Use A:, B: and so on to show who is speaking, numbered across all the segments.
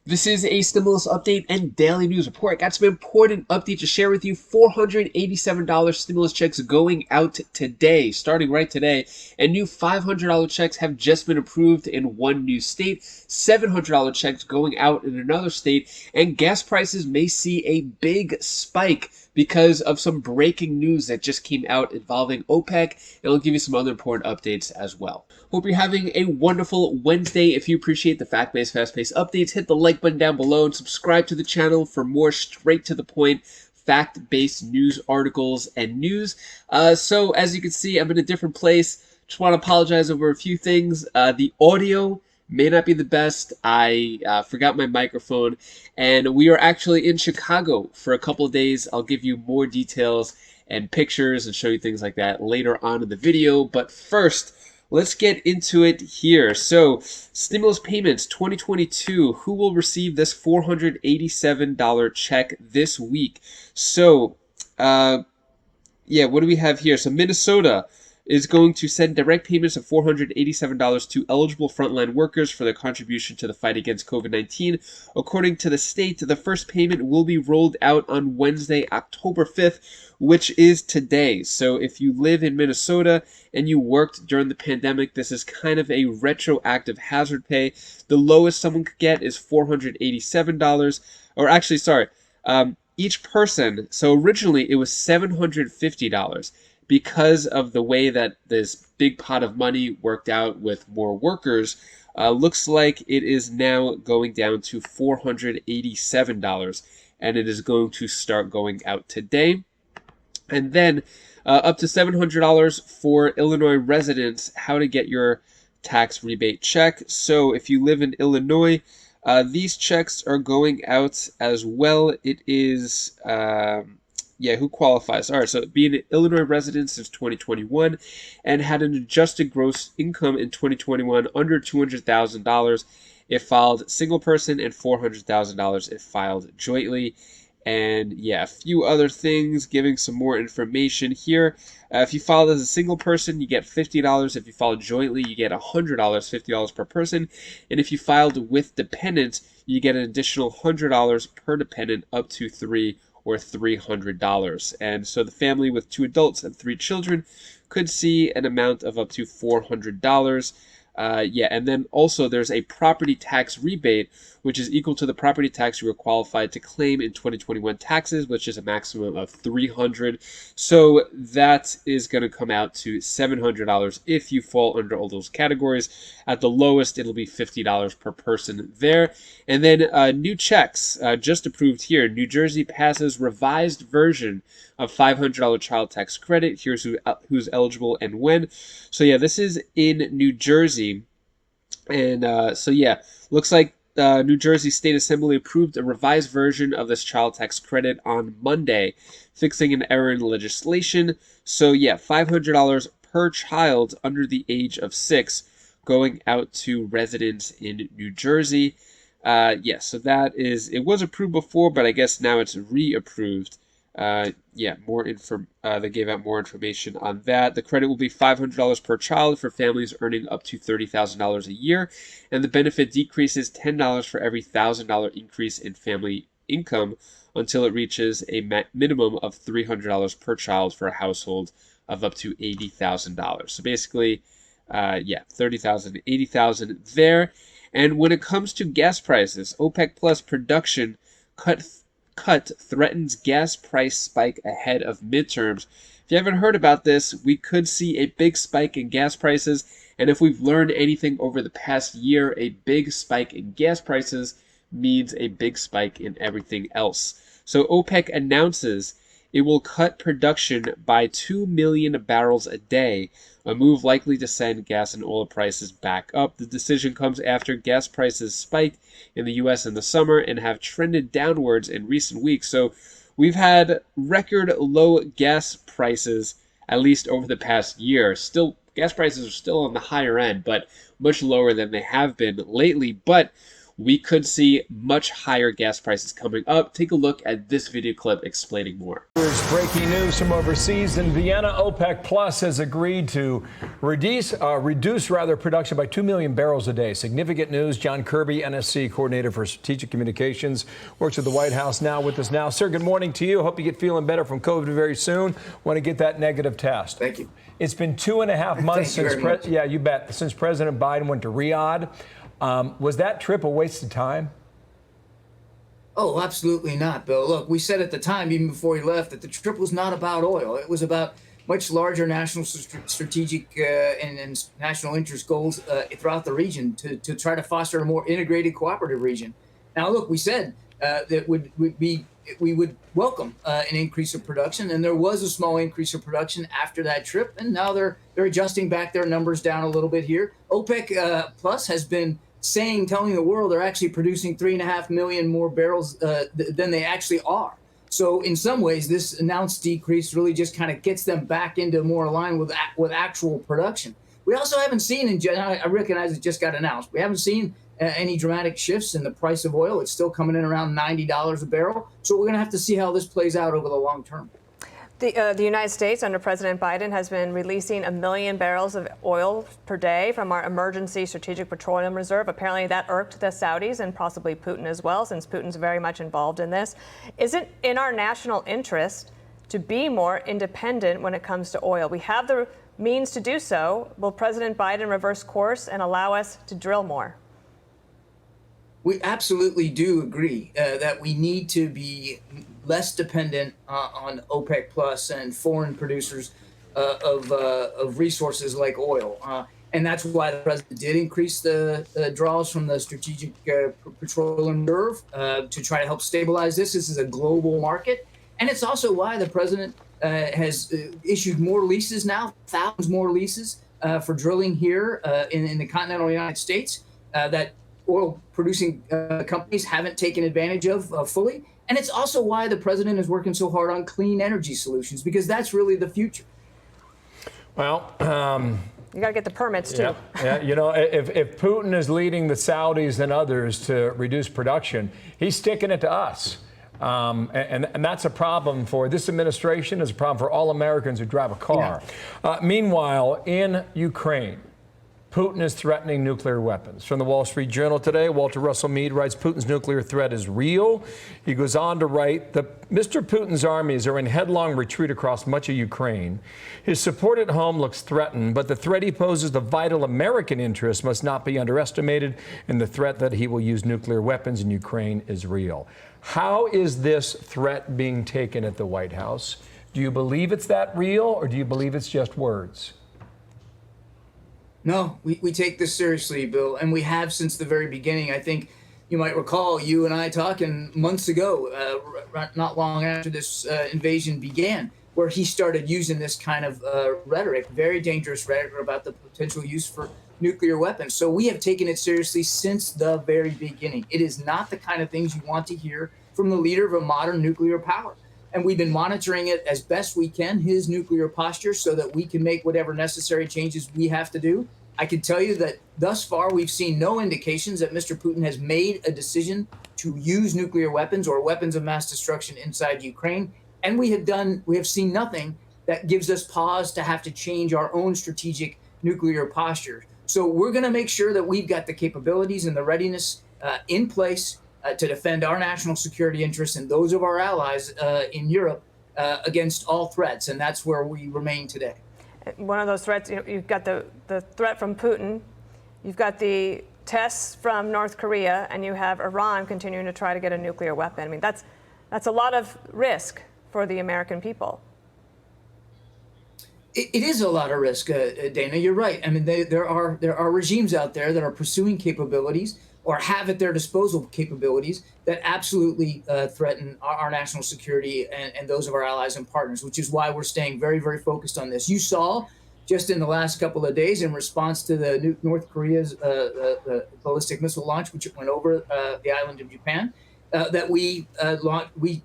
A: This is a stimulus update and daily news report. Got some important updates to share with you. $487 stimulus checks going out today, starting right today. And new $500 checks have just been approved in one new state. $700 checks going out in another state. And gas prices may see a big spike because of some breaking news that just came out involving OPEC, and I'll give you some other important updates as well. Hope you're having a wonderful Wednesday. If you appreciate the fact-based, fast-paced updates, hit the like button down below and subscribe to the channel for more straight-to-the-point fact-based news articles and news. So as you can see, I'm in a different place. Just want to apologize over a few things. The audio may not be the best. I forgot my microphone, and we are actually in Chicago for a couple of days. I'll give you more details and pictures and show you things like that later on in the video. But first, let's get into it here. So, stimulus payments 2022. Who will receive this $487 check this week? So, yeah, what do we have here? So, Minnesota is going to send direct payments of $487 to eligible frontline workers for their contribution to the fight against COVID-19. According to the state, the first payment will be rolled out on Wednesday, October 5th, which is today. So if you live in Minnesota and you worked during the pandemic, this is kind of a retroactive hazard pay. The lowest someone could get is $487, or actually, sorry, each person. So originally it was $750. Because of the way that this big pot of money worked out with more workers, looks like it is now going down to $487, and it is going to start going out today. And then up to $700 for Illinois residents, how to get your tax rebate check. So if you live in Illinois, these checks are going out as well. It is... yeah, who qualifies? All right, so being an Illinois resident since 2021 and had an adjusted gross income in 2021 under $200,000 if filed single person, and $400,000 if filed jointly. And yeah, a few other things, giving some more information here. If you filed as a single person, you get $50. If you filed jointly, you get $100, $50 per person. And if you filed with dependents, you get an additional $100 per dependent, up to three or $300. And so the family with 2 adults and 3 children could see an amount of up to $400. Yeah, and then also there's a property tax rebate, which is equal to the property tax you were qualified to claim in 2021 taxes, which is a maximum of $300. So that is going to come out to $700 if you fall under all those categories. At the lowest, it'll be $50 per person there. And then new checks just approved here. New Jersey passes revised version of $500 child tax credit. Here's who's eligible and when. So yeah, this is in New Jersey. And so yeah, looks like New Jersey State Assembly approved a revised version of this child tax credit on Monday, fixing an error in legislation. So yeah, $500 per child under the age of 6 going out to residents in New Jersey. Yeah, so that is, it was approved before, but I guess now it's reapproved. Yeah, they gave out more information on that. The credit will be $500 per child for families earning up to $30,000 a year, and the benefit decreases $10 for every $1,000 increase in family income until it reaches a minimum of $300 per child for a household of up to $80,000. So basically, yeah, $30,000, $80,000 there. And when it comes to gas prices, OPEC Plus production cut threatens gas price spike ahead of midterms. If you haven't heard about this, we could see a big spike in gas prices. And if we've learned anything over the past year, a big spike in gas prices means a big spike in everything else. So OPEC announces it will cut production by 2 million barrels a day, a move likely to send gas and oil prices back up. The decision comes after gas prices spiked in the U.S. in the summer and have trended downwards in recent weeks. So we've had record low gas prices, at least over the past year. Still, gas prices are still on the higher end, but much lower than they have been lately. But we could see much higher gas prices coming up. Take a look at this video clip explaining more.
B: Breaking news from overseas in Vienna. OPEC Plus has agreed to reduce production by 2 million barrels a day. Significant news. John Kirby, NSC coordinator for strategic communications, works at the White House now with us now. Sir, good morning to you. Hope you get feeling better from COVID very soon. Want to get that negative test.
C: Thank you.
B: It's been 2.5 months since you bet, since President Biden went to Riyadh. Was that trip a waste of time?
C: Oh, absolutely not, Bill. Look, we said at the time, even before he left, that the trip was not about oil. It was about much larger national strategic and national interest goals throughout the region to try to foster a more integrated, cooperative region. Now, look, we said that we would welcome an increase of production, and there was a small increase of production after that trip, and now they're adjusting back their numbers down a little bit here. OPEC Plus has been telling the world they're actually producing 3.5 million more barrels than they actually are. So in some ways, this announced decrease really just kind of gets them back into more aligned with actual production. We also haven't seen, I recognize it just got announced, we haven't seen any dramatic shifts in the price of oil. It's still coming in around $90 a barrel. So we're going to have to see how this plays out over the long term.
D: The United States, under President Biden, has been releasing 1 million barrels of oil per day from our emergency strategic petroleum reserve. Apparently that irked the Saudis and possibly Putin as well, since Putin's very much involved in this. Is it in our national interest to be more independent when it comes to oil? We have the means to do so. Will President Biden reverse course and allow us to drill more?
C: We absolutely do agree that we need to be less dependent on OPEC Plus and foreign producers of resources like oil. And that's why the president did increase the draws from the Strategic Petroleum Reserve to try to help stabilize this. This is a global market. And it's also why the president has issued more leases now, thousands more leases for drilling here in the continental United States that oil producing companies haven't taken advantage of fully. And it's also why the president is working so hard on clean energy solutions, because that's really the future.
B: Well,
D: you got to get the permits too.
B: Yeah, you know, if Putin is leading the Saudis and others to reduce production, he's sticking it to us. And that's a problem for this administration, is a problem for all Americans who drive a car. Yeah. Meanwhile, in Ukraine, Putin is threatening nuclear weapons. From the Wall Street Journal today, Walter Russell Mead writes, Putin's nuclear threat is real. He goes on to write that Mr. Putin's armies are in headlong retreat across much of Ukraine. His support at home looks threatened, but the threat he poses to vital American interests must not be underestimated, and the threat that he will use nuclear weapons in Ukraine is real. How is this threat being taken at the White House? Do you believe it's that real, or do you believe it's just words?
C: No, we take this seriously, Bill, and we have since the very beginning. I think you might recall you and I talking months ago, not long after this invasion began, where he started using this kind of rhetoric, very dangerous rhetoric about the potential use for nuclear weapons. So we have taken it seriously since the very beginning. It is not the kind of things you want to hear from the leader of a modern nuclear power. And we've been monitoring it as best we can, his nuclear posture, so that we can make whatever necessary changes we have to do. I can tell you that thus far, we've seen no indications that Mr. Putin has made a decision to use nuclear weapons or weapons of mass destruction inside Ukraine. And we have seen nothing that gives us pause to have to change our own strategic nuclear posture. So we're going to make sure that we've got the capabilities and the readiness in place to defend our national security interests and those of our allies in Europe against all threats. And that's where we remain today.
D: One of those threats, you've got the threat from Putin, you've got the tests from North Korea, and you have Iran continuing to try to get a nuclear weapon. I mean, that's a lot of risk for the American people.
C: It is a lot of risk, Dana. You're right. I mean, there are regimes out there that are pursuing capabilities or have at their disposal capabilities that absolutely threaten our national security and those of our allies and partners, which is why we're staying very, very focused on this. You saw just in the last couple of days, in response to the North Korea's ballistic missile launch, which went over the island of Japan, that we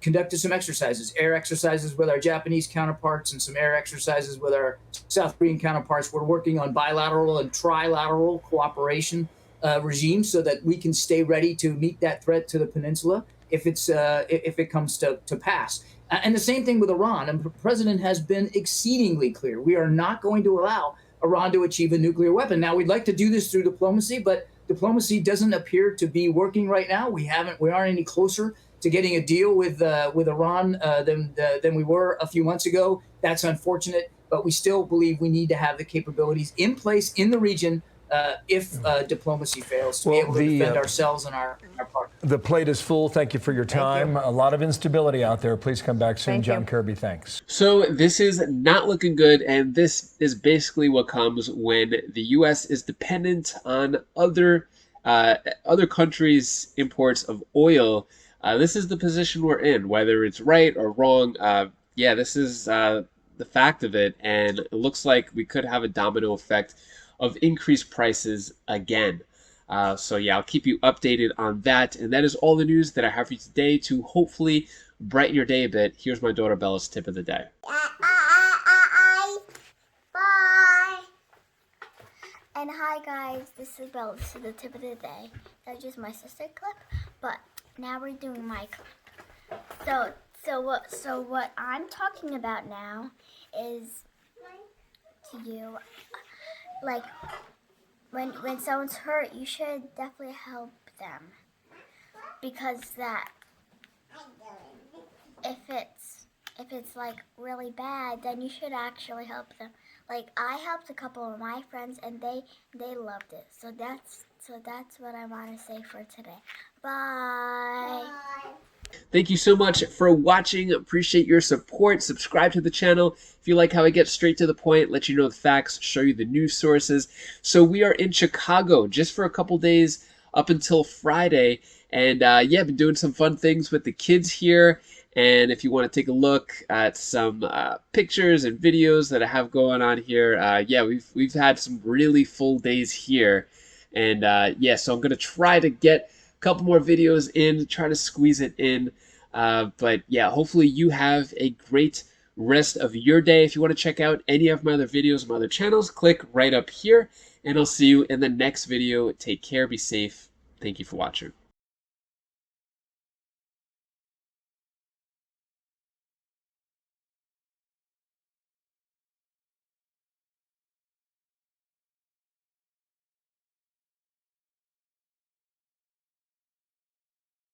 C: conducted some exercises, air exercises with our Japanese counterparts and some air exercises with our South Korean counterparts. We're working on bilateral and trilateral cooperation regime so that we can stay ready to meet that threat to the peninsula if it comes to pass. And the same thing with Iran. And the president has been exceedingly clear. We are not going to allow Iran to achieve a nuclear weapon. Now, we'd like to do this through diplomacy, but diplomacy doesn't appear to be working right now. We aren't any closer to getting a deal with Iran than we were a few months ago. That's unfortunate, but we still believe we need to have the capabilities in place in the region if diplomacy fails to be able to defend ourselves and our partners.
B: The plate is full. Thank you for your time. A lot of instability out there. Please come back soon.
D: Thank
B: John
D: you.
B: Kirby, thanks.
A: So this is not looking good, and this is basically what comes when the U.S. is dependent on other countries' imports of oil. This is the position we're in, whether it's right or wrong. Yeah, this is the fact of it, and it looks like we could have a domino effect of increased prices again. So yeah, I'll keep you updated on that. And that is all the news that I have for you today to hopefully brighten your day a bit. Here's my daughter Bella's tip of the day.
E: Bye. And hi guys, this is Bella. This is the tip of the day. That's just my sister clip, but now we're doing my clip. So what I'm talking about now is to you, like when someone's hurt, you should definitely help them, because that if it's like really bad, then you should actually help them. Like I helped a couple of my friends and they loved it. So that's what I want to say for today. Bye.
A: Thank you so much for watching. Appreciate your support. Subscribe to the channel if you like how I get straight to the point, let you know the facts, show you the news sources. So we are in Chicago just for a couple days up until Friday. And yeah, been doing some fun things with the kids here. And if you want to take a look at some pictures and videos that I have going on here, yeah, we've had some really full days here. And yeah, so I'm going to try to get a couple more videos in, try to squeeze it in. But yeah, hopefully you have a great rest of your day. If you want to check out any of my other videos, my other channels, click right up here. And I'll see you in the next video. Take care, be safe. Thank you for watching.